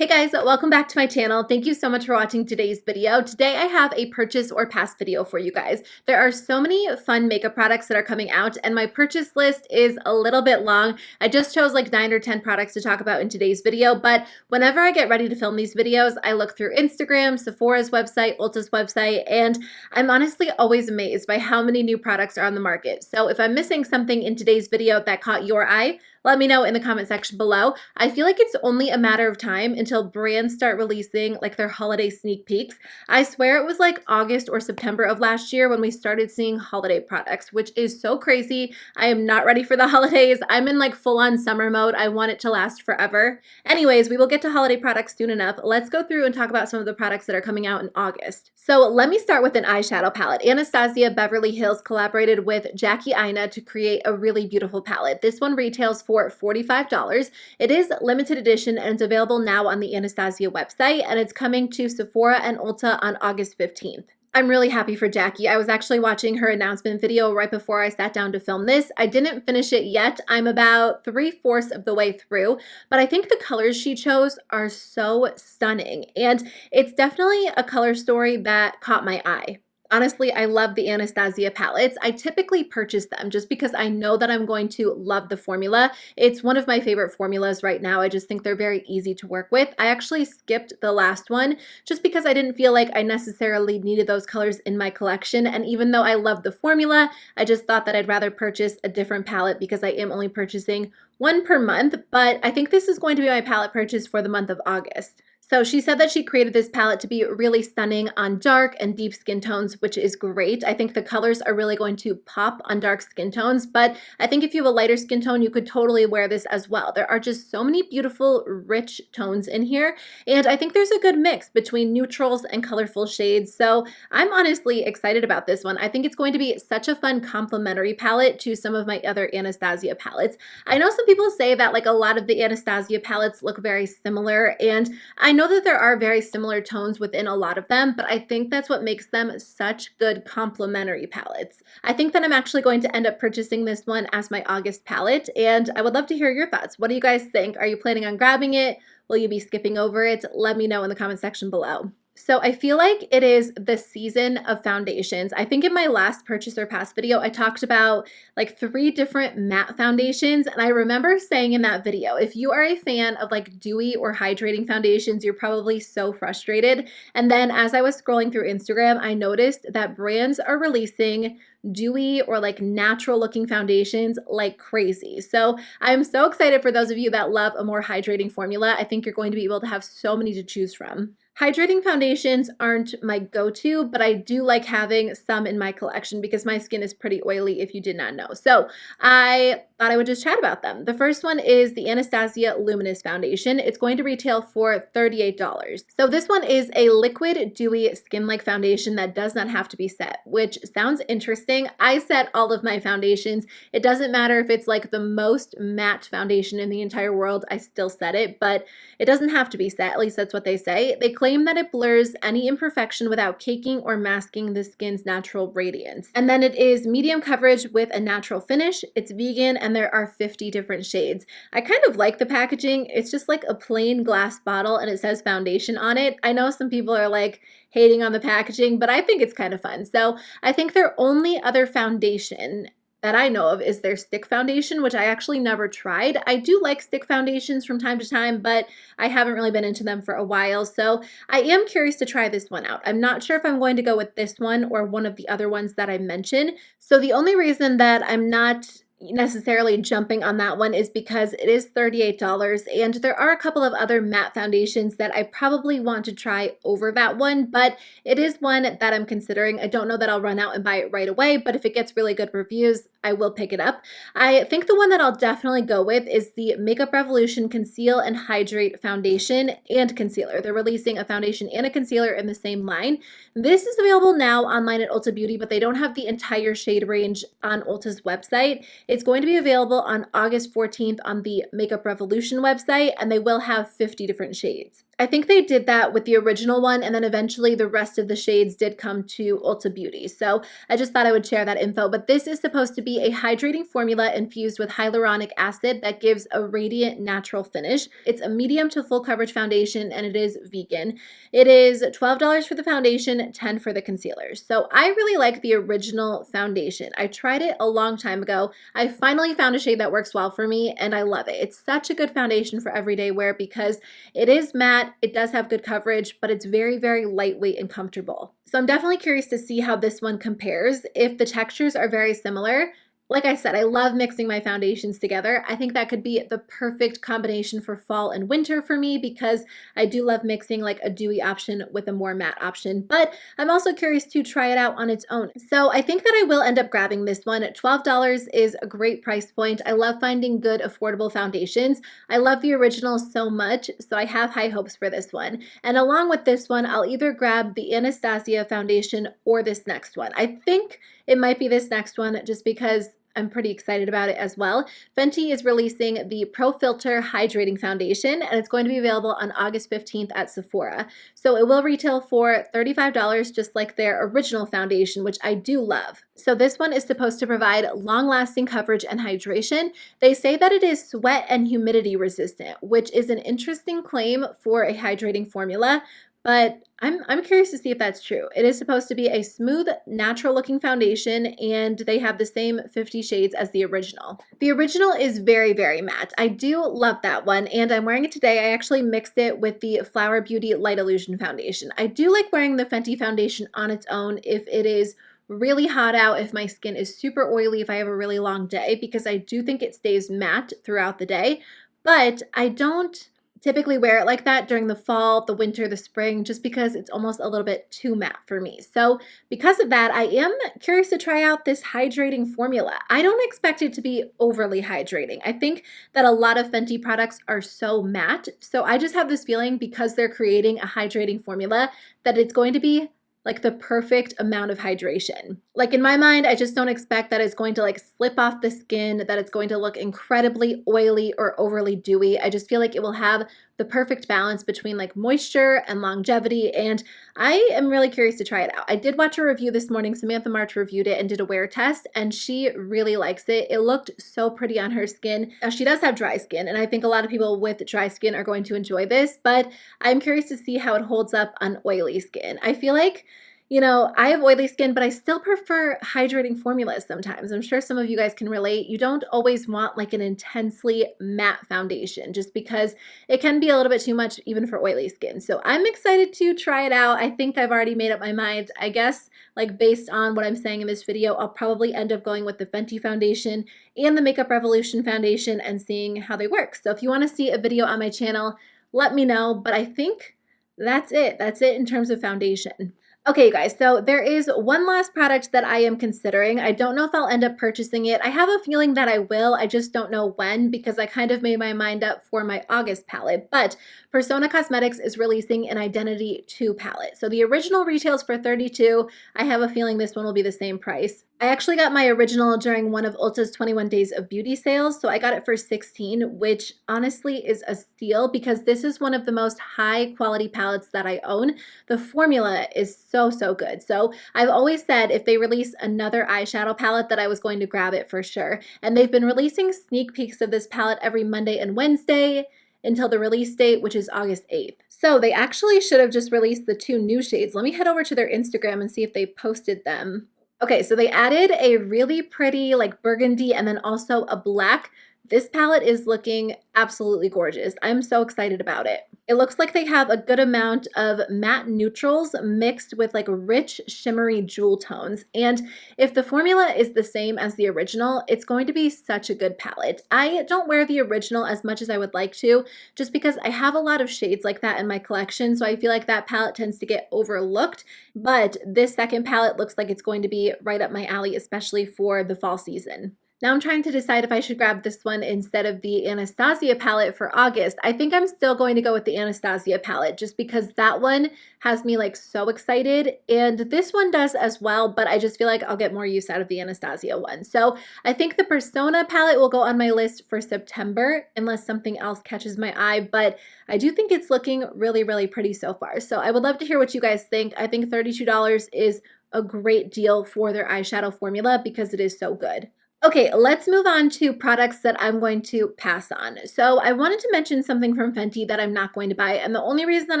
Hey guys, welcome back to my channel. Thank you so much for watching today's video. Today I have a purchase or past video for you guys. There are so many fun makeup products that are coming out and my purchase list is a little bit long. I just chose like 9 or 10 products to talk about in today's video, but whenever I get ready to film these videos, I look through Instagram, Sephora's website, Ulta's website, and I'm honestly always amazed by how many new products are on the market. So if I'm missing something in today's video that caught your eye, let me know in the comment section below. I feel like it's only a matter of time until brands start releasing like their holiday sneak peeks. I swear it was like August or September of last year when we started seeing holiday products, which is so crazy. I am not ready for the holidays. I'm in like full-on summer mode. I want it to last forever. Anyways, we will get to holiday products soon enough. Let's go through and talk about some of the products that are coming out in August. So let me start with an eyeshadow palette. Anastasia Beverly Hills collaborated with Aina to create a really beautiful palette. This one retails for $45. It is limited edition and it's available now on the Anastasia website, and it's coming to Sephora and Ulta on August 15th. I'm really happy for Jackie. I was actually watching her announcement video right before I sat down to film this. I didn't finish it yet. I'm about 3/4 of the way through, but I think the colors she chose are so stunning, and it's definitely a color story that caught my eye. Honestly, I love the Anastasia palettes. I typically purchase them just because I know that I'm going to love the formula. It's one of my favorite formulas right now. I just think they're very easy to work with. I actually skipped the last one just because I didn't feel like I necessarily needed those colors in my collection. And even though I love the formula, I just thought that I'd rather purchase a different palette because I am only purchasing one per month. But I think this is going to be my palette purchase for the month of August. So she said that she created this palette to be really stunning on dark and deep skin tones, which is great. I think the colors are really going to pop on dark skin tones, but I think if you have a lighter skin tone, you could totally wear this as well. There are just so many beautiful, rich tones in here, and I think there's a good mix between neutrals and colorful shades, so I'm honestly excited about this one. I think it's going to be such a fun complementary palette to some of my other Anastasia palettes. I know some people say that like a lot of the Anastasia palettes look very similar, and I know that there are very similar tones within a lot of them, but I think that's what makes them such good complementary palettes. I think that I'm actually going to end up purchasing this one as my August palette, and I would love to hear your thoughts. What do you guys think? Are you planning on grabbing it? Will you be skipping over it? Let me know in the comment section below. So I feel like it is the season of foundations. I think in my last purchase or past video, I talked about like 3 different matte foundations. And I remember saying in that video, if you are a fan of like dewy or hydrating foundations, you're probably so frustrated. And then as I was scrolling through Instagram, I noticed that brands are releasing dewy or like natural looking foundations like crazy. So I'm so excited for those of you that love a more hydrating formula. I think you're going to be able to have so many to choose from. Hydrating foundations aren't my go-to, but I do like having some in my collection because my skin is pretty oily if you did not know. So I thought I would just chat about them. The first one is the Anastasia Luminous Foundation. It's going to retail for $38. So this one is a liquid dewy skin-like foundation that does not have to be set, which sounds interesting. I set all of my foundations. It doesn't matter if it's like the most matte foundation in the entire world, I still set it, but it doesn't have to be set. At least that's what they say. They claim that it blurs any imperfection without caking or masking the skin's natural radiance. And then it is medium coverage with a natural finish. It's vegan and there are 50 different shades. I kind of like the packaging. It's just like a plain glass bottle and it says foundation on it. I know some people are like hating on the packaging, but I think it's kind of fun. So I think their only other foundation that I know of is their stick foundation, which I actually never tried. I do like stick foundations from time to time, but I haven't really been into them for a while. So I am curious to try this one out. I'm not sure if I'm going to go with this one or one of the other ones that I mentioned. So the only reason that I'm not necessarily jumping on that one is because it is $38 and there are a couple of other matte foundations that I probably want to try over that one, but it is one that I'm considering. I don't know that I'll run out and buy it right away, but if it gets really good reviews, I will pick it up. I think the one that I'll definitely go with is the Makeup Revolution Conceal and Hydrate Foundation and Concealer. They're releasing a foundation and a concealer in the same line. This is available now online at Ulta Beauty, but they don't have the entire shade range on Ulta's website. It's going to be available on August 14th on the Makeup Revolution website, and they will have 50 different shades. I think they did that with the original one, and then eventually the rest of the shades did come to Ulta Beauty. So I just thought I would share that info. But this is supposed to be a hydrating formula infused with hyaluronic acid that gives a radiant natural finish. It's a medium to full coverage foundation, and it is vegan. It is $12 for the foundation, $10 for the concealer. So I really like the original foundation. I tried it a long time ago. I finally found a shade that works well for me, and I love it. It's such a good foundation for everyday wear because it is matte. It does have good coverage, but it's very, very lightweight and comfortable. So I'm definitely curious to see how this one compares. If the textures are very similar, like I said, I love mixing my foundations together. I think that could be the perfect combination for fall and winter for me because I do love mixing like a dewy option with a more matte option, but I'm also curious to try it out on its own. So I think that I will end up grabbing this one. $12 is a great price point. I love finding good, affordable foundations. I love the original so much, so I have high hopes for this one. And along with this one, I'll either grab the Anastasia foundation or this next one. I think it might be this next one just because I'm pretty excited about it as well. Fenty is releasing the Pro Filt'r Hydrating Foundation, and it's going to be available on August 15th at Sephora. So it will retail for $35, just like their original foundation, which I do love. So this one is supposed to provide long-lasting coverage and hydration. They say that it is sweat and humidity resistant, which is an interesting claim for a hydrating formula, but I'm curious to see if that's true. It is supposed to be a smooth, natural-looking foundation, and they have the same 50 shades as the original. The original is very, very matte. I do love that one, and I'm wearing it today. I actually mixed it with the Flower Beauty Light Illusion Foundation. I do like wearing the Fenty foundation on its own if it is really hot out, if my skin is super oily, if I have a really long day, because I do think it stays matte throughout the day, but I don't typically wear it like that during the fall, the winter, the spring, just because it's almost a little bit too matte for me. So because of that, I am curious to try out this hydrating formula. I don't expect it to be overly hydrating. I think that a lot of Fenty products are so matte. So I just have this feeling because they're creating a hydrating formula that it's going to be like the perfect amount of hydration. Like in my mind, I just don't expect that it's going to like slip off the skin, that it's going to look incredibly oily or overly dewy. I just feel like it will have the perfect balance between like moisture and longevity, and I am really curious to try it out. I did watch a review this morning. Samantha March reviewed it and did a wear test, and she really likes it. It looked so pretty on her skin. Now, she does have dry skin, and I think a lot of people with dry skin are going to enjoy this, but I'm curious to see how it holds up on oily skin. I feel like, you know, I have oily skin, but I still prefer hydrating formulas sometimes. I'm sure some of you guys can relate. You don't always want like an intensely matte foundation just because it can be a little bit too much even for oily skin. So I'm excited to try it out. I think I've already made up my mind. I guess like based on what I'm saying in this video, I'll probably end up going with the Fenty foundation and the Makeup Revolution foundation and seeing how they work. So if you want to see a video on my channel, let me know. But I think that's it. That's it in terms of foundation. Okay, you guys, so there is one last product that I am considering. I don't know if I'll end up purchasing it. I have a feeling that I will. I just don't know when because I kind of made my mind up for my August palette. But Persona Cosmetics is releasing an Identity 2 palette. So the original retails for $32. I have a feeling this one will be the same price. I actually got my original during one of Ulta's 21 Days of Beauty sales, so I got it for $16, which honestly is a steal because this is one of the most high quality palettes that I own. The formula is so good. So I've always said if they release another eyeshadow palette that I was going to grab it for sure. And they've been releasing sneak peeks of this palette every Monday and Wednesday until the release date, which is August 8th. So they actually should have just released the 2 new shades. Let me head over to their Instagram and see if they posted them. Okay, so they added a really pretty like burgundy and then also a black. This palette is looking absolutely gorgeous. I'm so excited about it. It looks like they have a good amount of matte neutrals mixed with like rich shimmery jewel tones. And if the formula is the same as the original, it's going to be such a good palette. I don't wear the original as much as I would like to, just because I have a lot of shades like that in my collection. So I feel like that palette tends to get overlooked. But this second palette looks like it's going to be right up my alley, especially for the fall season. Now I'm trying to decide if I should grab this one instead of the Anastasia palette for August. I think I'm still going to go with the Anastasia palette just because that one has me like so excited, and this one does as well, but I just feel like I'll get more use out of the Anastasia one. So I think the Persona palette will go on my list for September unless something else catches my eye, but I do think it's looking really, really pretty so far. So I would love to hear what you guys think. I think $32 is a great deal for their eyeshadow formula because it is so good. Okay, let's move on to products that I'm going to pass on. So I wanted to mention something from Fenty that I'm not going to buy, and the only reason that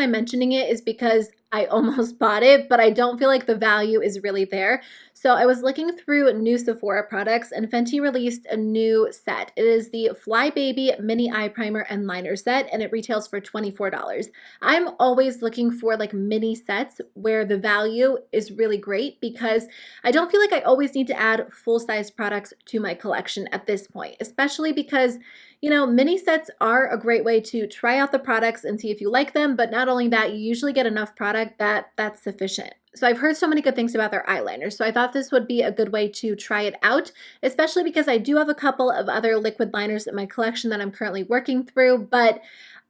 I'm mentioning it is because I almost bought it, but I don't feel like the value is really there. So I was looking through new Sephora products, and Fenty released a new set. It is the Fly Baby Mini Eye Primer and Liner Set, and it retails for $24. I'm always looking for like mini sets where the value is really great because I don't feel like I always need to add full-size products to my collection at this point, especially because, you know, mini sets are a great way to try out the products and see if you like them, but not only that, you usually get enough product that's sufficient. So I've heard so many good things about their eyeliner, so I thought this would be a good way to try it out, especially because I do have a couple of other liquid liners in my collection that I'm currently working through, but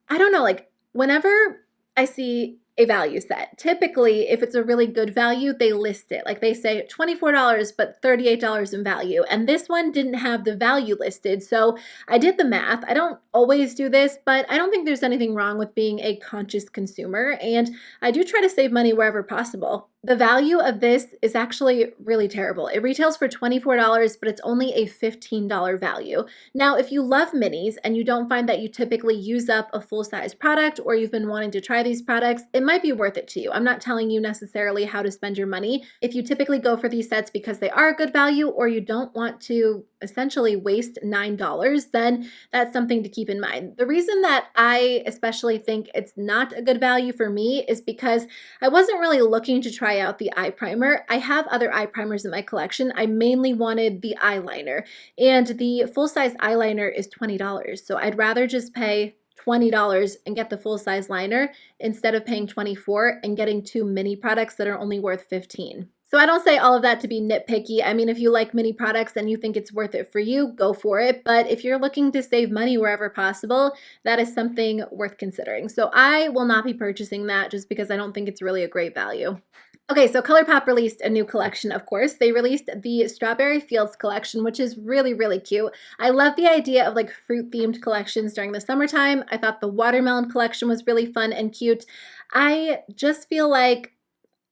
I don't know, like whenever I see a value set, typically if it's a really good value, they list it. Like they say $24 but $38 in value. And this one didn't have the value listed. So I did the math. I don't always do this, but I don't think there's anything wrong with being a conscious consumer. And I do try to save money wherever possible. The value of this is actually really terrible. It retails for $24, but it's only a $15 value. Now, if you love minis and you don't find that you typically use up a full-size product or you've been wanting to try these products, it might be worth it to you. I'm not telling you necessarily how to spend your money. If you typically go for these sets because they are a good value or you don't want to essentially waste $9, then that's something to keep in mind. The reason that I especially think it's not a good value for me is because I wasn't really looking to try out the eye primer. I have other eye primers in my collection. I mainly wanted the eyeliner, and the full-size eyeliner is $20. So I'd rather just pay $20 and get the full-size liner instead of paying $24 and getting two mini products that are only worth $15. So I don't say all of that to be nitpicky. I mean, if you like mini products and you think it's worth it for you, go for it. But if you're looking to save money wherever possible, that is something worth considering. So I will not be purchasing that just because I don't think it's really a great value. Okay, so ColourPop released a new collection, of course. They released the Strawberry Fields collection, which is really, really cute. I love the idea of like fruit-themed collections during the summertime. I thought the watermelon collection was really fun and cute. I just feel like,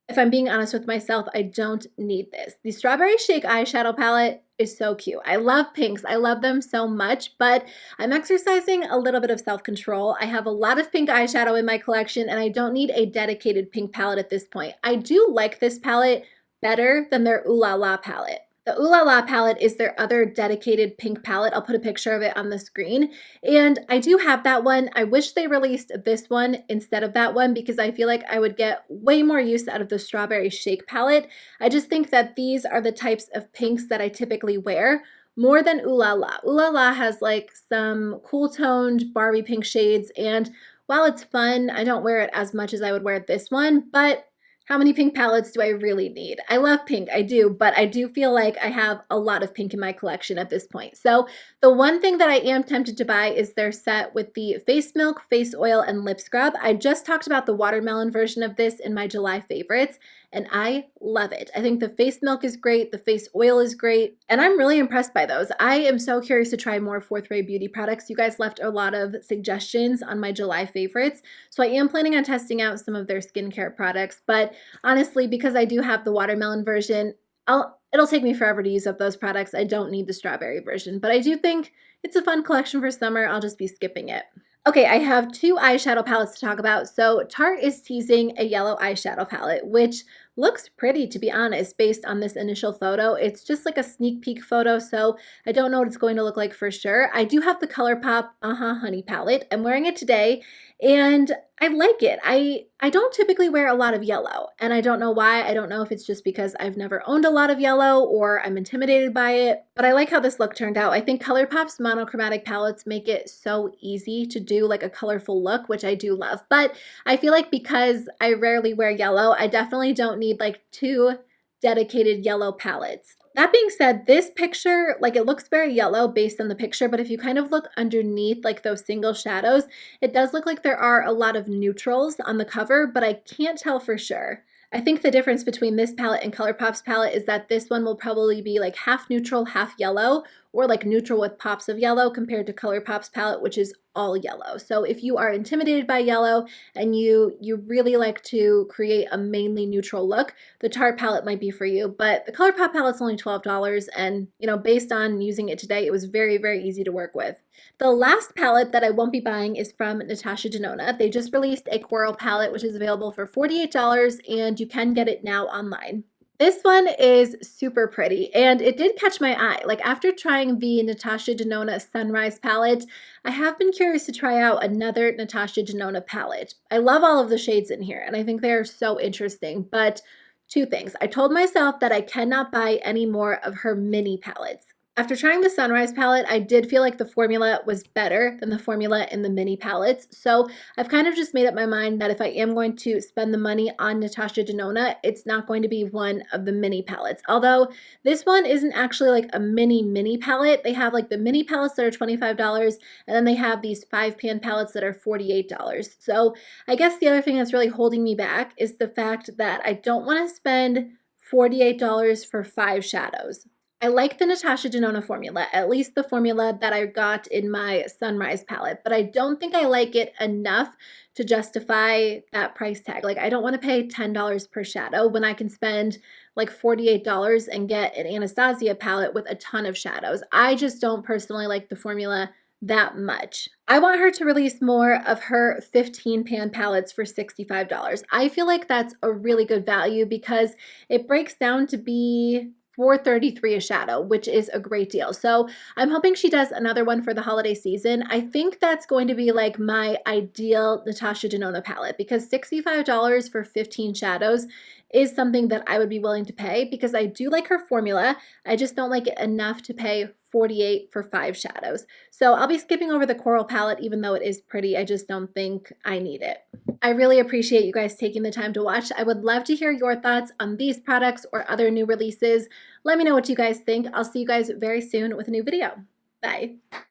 if I'm being honest with myself, I don't need this. The Strawberry Shake eyeshadow palette is so cute. I love pinks. I love them so much, but I'm exercising a little bit of self-control. I have a lot of pink eyeshadow in my collection, and I don't need a dedicated pink palette at this point. I do like this palette better than their Ooh La La palette. The Ooh La La palette is their other dedicated pink palette. I'll put a picture of it on the screen. And I do have that one. I wish they released this one instead of that one because I feel like I would get way more use out of the Strawberry Shake palette. I just think that these are the types of pinks that I typically wear more than Ooh La La. Ooh La La has like some cool toned Barbie pink shades, and while it's fun, I don't wear it as much as I would wear this one, but how many pink palettes do I really need? I love pink, I do, but I do feel like I have a lot of pink in my collection at this point. So the one thing that I am tempted to buy is their set with the face milk, face oil, and lip scrub. I just talked about the watermelon version of this in my July favorites, and I love it. I think the face milk is great, the face oil is great, and I'm really impressed by those. I am so curious to try more Fourth Ray Beauty products. You guys left a lot of suggestions on my July favorites, so I am planning on testing out some of their skincare products, but honestly, because I do have the watermelon version, it'll take me forever to use up those products. I don't need the strawberry version, but I do think it's a fun collection for summer. I'll just be skipping it. Okay, I have two eyeshadow palettes to talk about. So Tarte is teasing a yellow eyeshadow palette, which looks pretty, to be honest, based on this initial photo. It's just like a sneak peek photo, so I don't know what it's going to look like for sure. I do have the ColourPop Honey palette. I'm wearing it today, and I like it. I don't typically wear a lot of yellow, and I don't know why. I don't know if it's just because I've never owned a lot of yellow or I'm intimidated by it, but I like how this look turned out. I think ColourPop's monochromatic palettes make it so easy to do like a colorful look, which I do love, but I feel like because I rarely wear yellow, I definitely don't need like two dedicated yellow palettes. That being said, this picture, like it looks very yellow based on the picture, but if you kind of look underneath like those single shadows, it does look like there are a lot of neutrals on the cover, but I can't tell for sure. I think the difference between this palette and ColourPop's palette is that this one will probably be like half neutral, half yellow, or like neutral with pops of yellow compared to ColourPop's palette, which is all yellow. So if you are intimidated by yellow and you really like to create a mainly neutral look, the Tarte palette might be for you. But the ColourPop palette's only $12, and you know, based on using it today, it was very, very easy to work with. The last palette that I won't be buying is from Natasha Genova. They just released a coral palette, which is available for $48, and you can get it now online. This one is super pretty, and it did catch my eye. Like after trying the Natasha Denona Sunrise palette, I have been curious to try out another Natasha Denona palette. I love all of the shades in here, and I think they're so interesting, but two things. I told myself that I cannot buy any more of her mini palettes. After trying the Sunrise palette, I did feel like the formula was better than the formula in the mini palettes. So I've kind of just made up my mind that if I am going to spend the money on Natasha Denona, it's not going to be one of the mini palettes. Although this one isn't actually like a mini palette. They have like the mini palettes that are $25, and then they have these 5-pan palettes that are $48. So I guess the other thing that's really holding me back is the fact that I don't want to spend $48 for 5 shadows. I like the Natasha Denona formula, at least the formula that I got in my Sunrise palette, but I don't think I like it enough to justify that price tag. Like I don't want to pay $10 per shadow when I can spend like $48 and get an Anastasia palette with a ton of shadows. I just don't personally like the formula that much. I want her to release more of her 15-pan palettes for $65. I feel like that's a really good value because it breaks down to be $4.33 a shadow, which is a great deal. So I'm hoping she does another one for the holiday season. I think that's going to be like my ideal Natasha Denona palette because $65 for 15 shadows is something that I would be willing to pay because I do like her formula. I just don't like it enough to pay $48 for 5 shadows. So I'll be skipping over the coral palette even though it is pretty. I just don't think I need it. I really appreciate you guys taking the time to watch. I would love to hear your thoughts on these products or other new releases. Let me know what you guys think. I'll see you guys very soon with a new video. Bye.